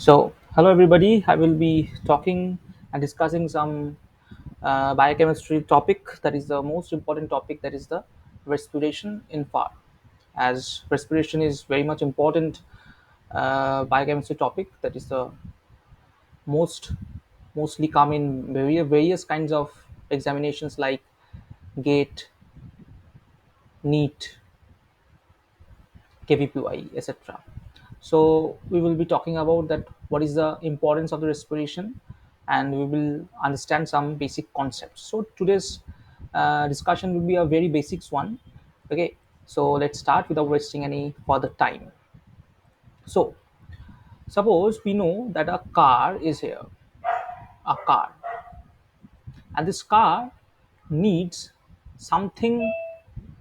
Hello everybody. I will be talking and discussing some biochemistry topic that is the most important topic, that is the respiration in far. As respiration is very much important biochemistry topic, that is the most mostly come in various kinds of examinations like GATE, Neet, Kvpy, etc. So we will be talking about that what is the importance of the respiration, and we will understand some basic concepts. So today's discussion will be a very basics one. Okay, so let's start without wasting any further time. So suppose we know that a car is here, a car, and this car needs something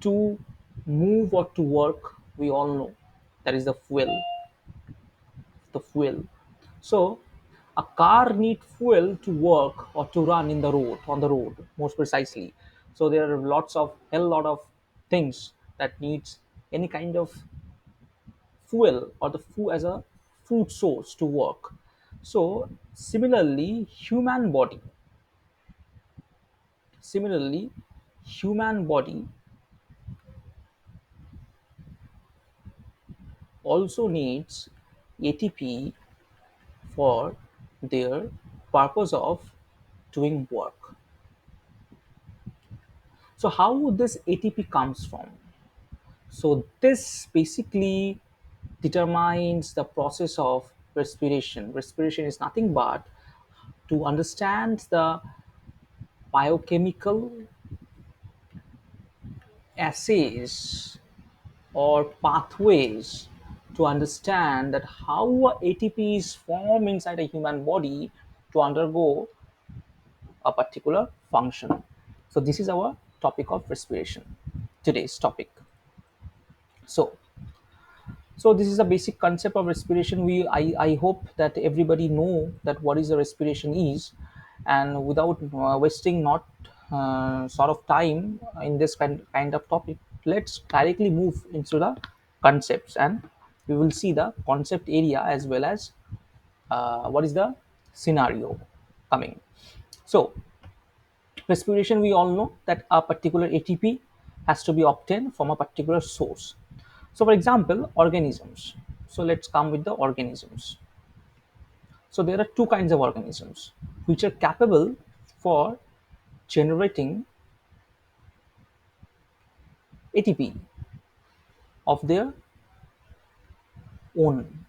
to move or to work. We all know that is the fuel. So a car need fuel to work or to run in the road, on the road, most precisely. So there are lots of hell lot of things that needs any kind of fuel or the food as a food source to work. So similarly human body also needs ATP for their purpose of doing work. So how this ATP comes from? So this basically determines the process of respiration. Respiration is nothing but to understand the biochemical assays or pathways to understand that how ATP is formed inside a human body to undergo a particular function. So this is our topic of respiration, today's topic. So this is a basic concept of respiration. I hope that everybody know that what is the respiration is, and without wasting not sort of time in this kind of topic, let's directly move into the concepts, and we will see the concept area as well as what is the scenario coming. So respiration, we all know that a particular ATP has to be obtained from a particular source. So for example, organisms. So let's come with the organisms. So there are two kinds of organisms which are capable for generating ATP of their own,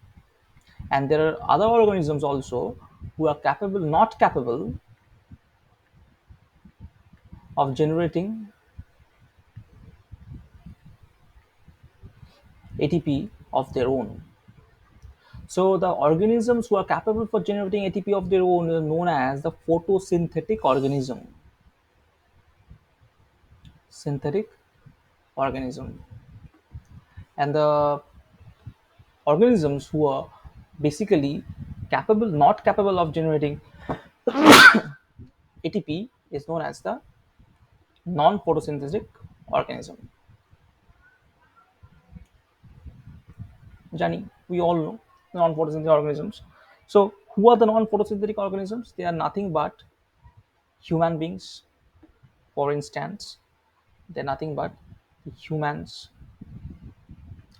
and there are other organisms also who are not capable of generating ATP of their own. So the organisms who are capable for generating ATP of their own are known as the photosynthetic organism. Synthetic organism. And the organisms who are basically not capable of generating ATP is known as the non-photosynthetic organism. Jani, we all know non-photosynthetic organisms. So who are the non-photosynthetic organisms? They are nothing but human beings, for instance. They're nothing but humans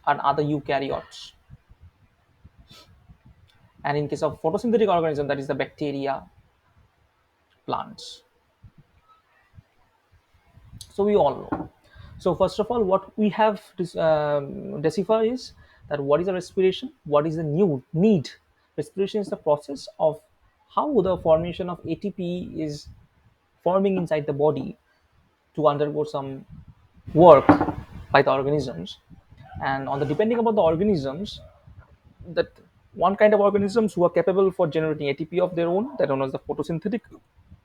and other eukaryotes. And in case of photosynthetic organism, that is the bacteria, plants. So we all know. So first of all, what we have decipher is that what is a respiration, what is the new need. Respiration is the process of how the formation of ATP is forming inside the body to undergo some work by the organisms. And on the depending upon the organisms, that one kind of organisms who are capable for generating ATP of their own, that are known as the photosynthetic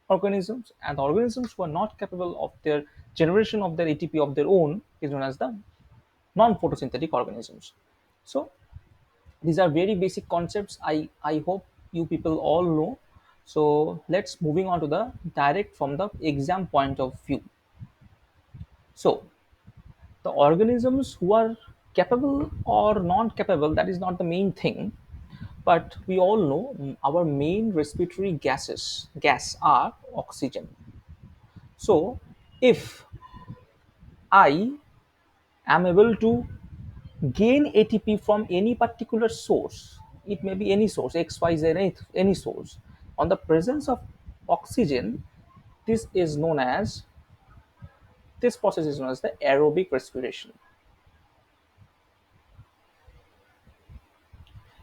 organisms, and the organisms who are not capable of their generation of their ATP of their own is known as the non-photosynthetic organisms. So these are very basic concepts. I hope you people all know. So let's moving on to the direct from the exam point of view. So the organisms who are capable or non capable, that is not the main thing. But we all know our main respiratory gas are oxygen. So if I am able to gain ATP from any particular source, it may be any source, X, Y, Z, any source, on the presence of oxygen, this is known as this process is known as the aerobic respiration.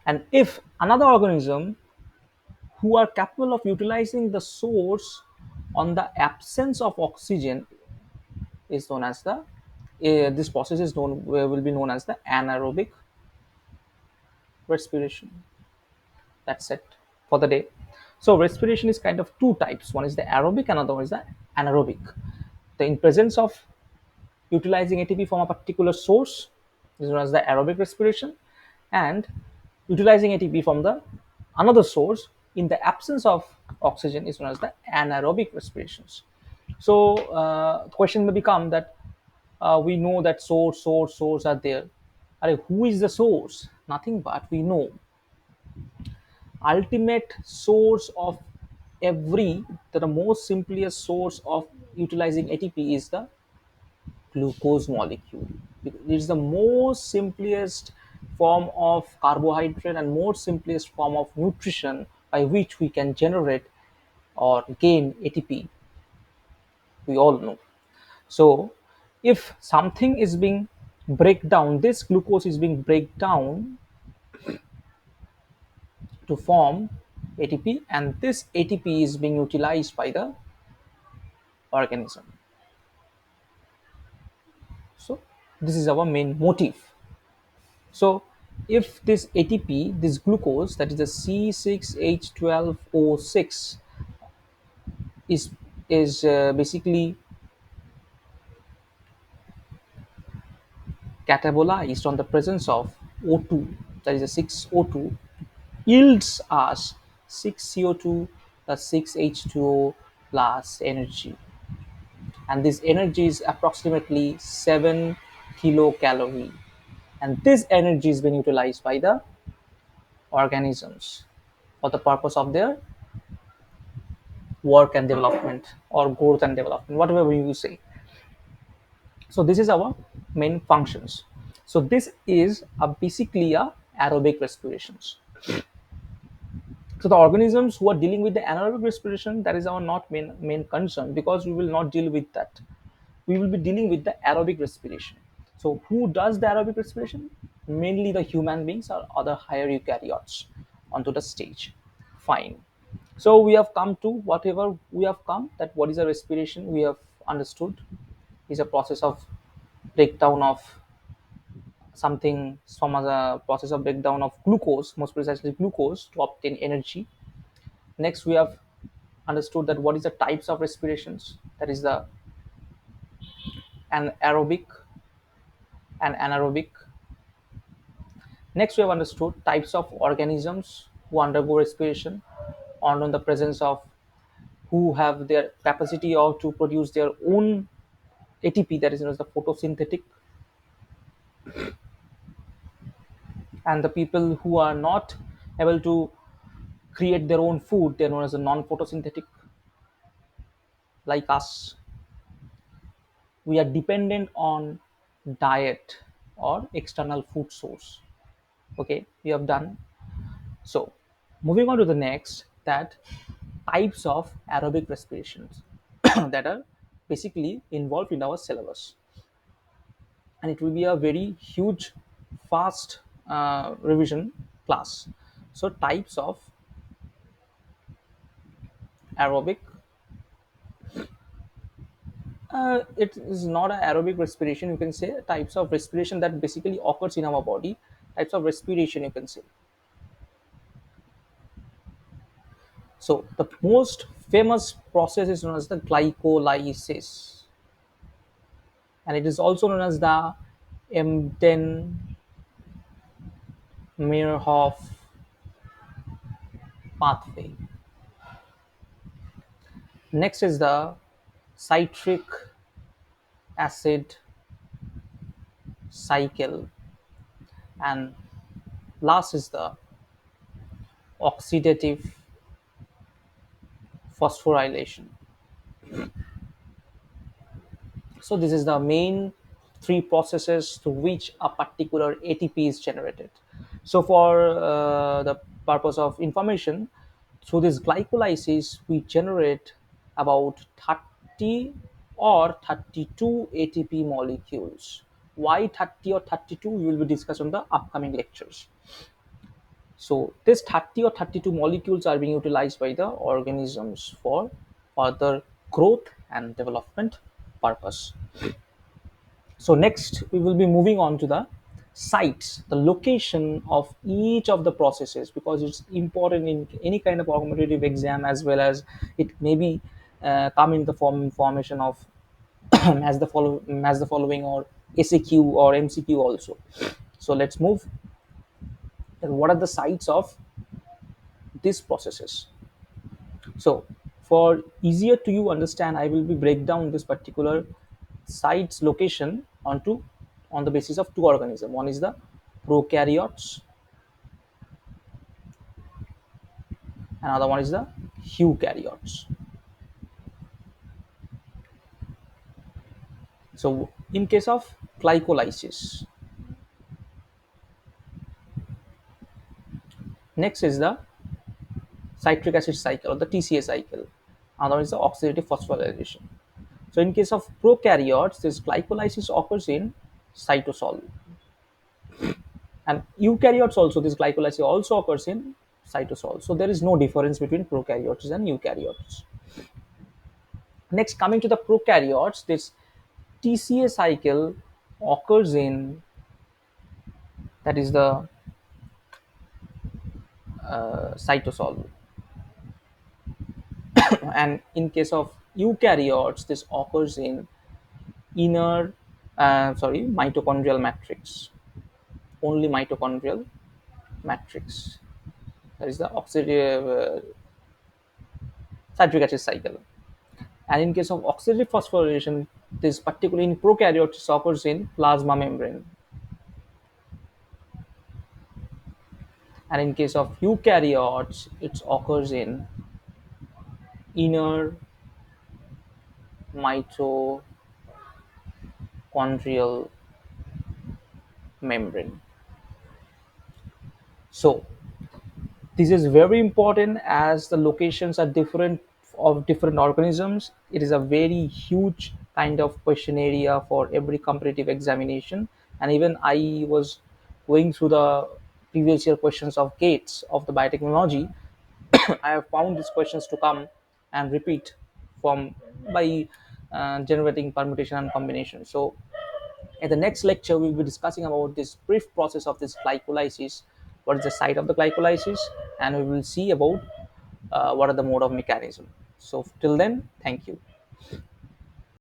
And if another organism who are capable of utilizing the source on the absence of oxygen is known as the this process is known will be known as the anaerobic respiration. That's it for the day. So respiration is kind of two types. One is the aerobic, another one is the anaerobic. The in presence of utilizing ATP from a particular source is known as the aerobic respiration, and utilizing ATP from the another source in the absence of oxygen is known as the anaerobic respirations. So the question may become that we know that source are there. Who is the source? Nothing but we know ultimate source of every the most simplest source of utilizing ATP is the glucose molecule. It is the most simplest form of carbohydrate and most simplest form of nutrition by which we can generate or gain ATP. We all know. So, if something is being break down, this glucose is being break down to form ATP, and this ATP is being utilized by the organism. So, this is our main motive. So if this ATP, this glucose, that is the C6H12O6, is basically catabolized on the presence of O2, that is a 6O2, yields us 6CO2 plus 6H2O plus energy, and this energy is approximately 7 kilocalorie, and this energy is being utilized by the organisms for the purpose of their work and development or growth and development, whatever you say. So this is our main functions. So this is basically a aerobic respirations. So the organisms who are dealing with the anaerobic respiration, that is our not main concern, because we will not deal with that. We will be dealing with the aerobic respiration. So who does the aerobic respiration? Mainly the human beings or other higher eukaryotes onto the stage. Fine. So we have come to whatever we have come, that what is a respiration we have understood is a process of breakdown of something from a process of breakdown of glucose, most precisely glucose, to obtain energy. Next we have understood that what is the types of respirations, that is the aerobic and anaerobic. Next we have understood types of organisms who undergo respiration on the presence of who have their capacity or to produce their own ATP, that is known as the photosynthetic, and the people who are not able to create their own food, they're known as a non-photosynthetic, like us. We are dependent on diet or external food source. Okay, we have done. So moving on to the next, that types of aerobic respirations that are basically involved in our syllabus, and it will be a very huge fast revision class. So types of aerobic, it is not an aerobic respiration, you can say types of respiration that basically occurs in our body, types of respiration you can say. So the most famous process is known as the glycolysis, and it is also known as the Emden Meyerhoff pathway. Next is the citric acid cycle, and last is the oxidative phosphorylation. So this is the main three processes through which a particular ATP is generated. So for the purpose of information, through this glycolysis, we generate about 30 or 32 ATP molecules. Why 30 or 32? We will be discussing in the upcoming lectures. So this 30 or 32 molecules are being utilized by the organisms for further growth and development purpose. So next we will be moving on to the sites, the location of each of the processes, because it's important in any kind of augmentative exam, as well as it may be come in the formation of as the following, or SAQ or MCQ also. So let's move. And what are the sites of these processes? So for easier to you understand, I will be break down this particular site's location on the basis of two organisms. One is the prokaryotes, another one is the eukaryotes. So in case of glycolysis, next is the citric acid cycle or the TCA cycle. Another one is the oxidative phosphorylation. So in case of prokaryotes, this glycolysis occurs in cytosol, and eukaryotes also this glycolysis also occurs in cytosol. So there is no difference between prokaryotes and eukaryotes. Next, coming to the prokaryotes, this TCA cycle occurs in, that is the cytosol, and in case of eukaryotes, this occurs in inner, mitochondrial matrix, only mitochondrial matrix. That is the oxidative citric acid cycle. And in case of oxidative phosphorylation, this particularly in prokaryotes occurs in plasma membrane. And in case of eukaryotes, it occurs in inner mitochondrial membrane. So this is very important as the locations are different of different organisms. It is a very huge kind of question area for every competitive examination. And even I was going through the previous year questions of gates of the biotechnology. I have found these questions to come and repeat from by generating permutation and combination. So in the next lecture, we'll be discussing about this brief process of this glycolysis, what is the site of the glycolysis, and we will see about what are the mode of mechanism. So till then, thank you.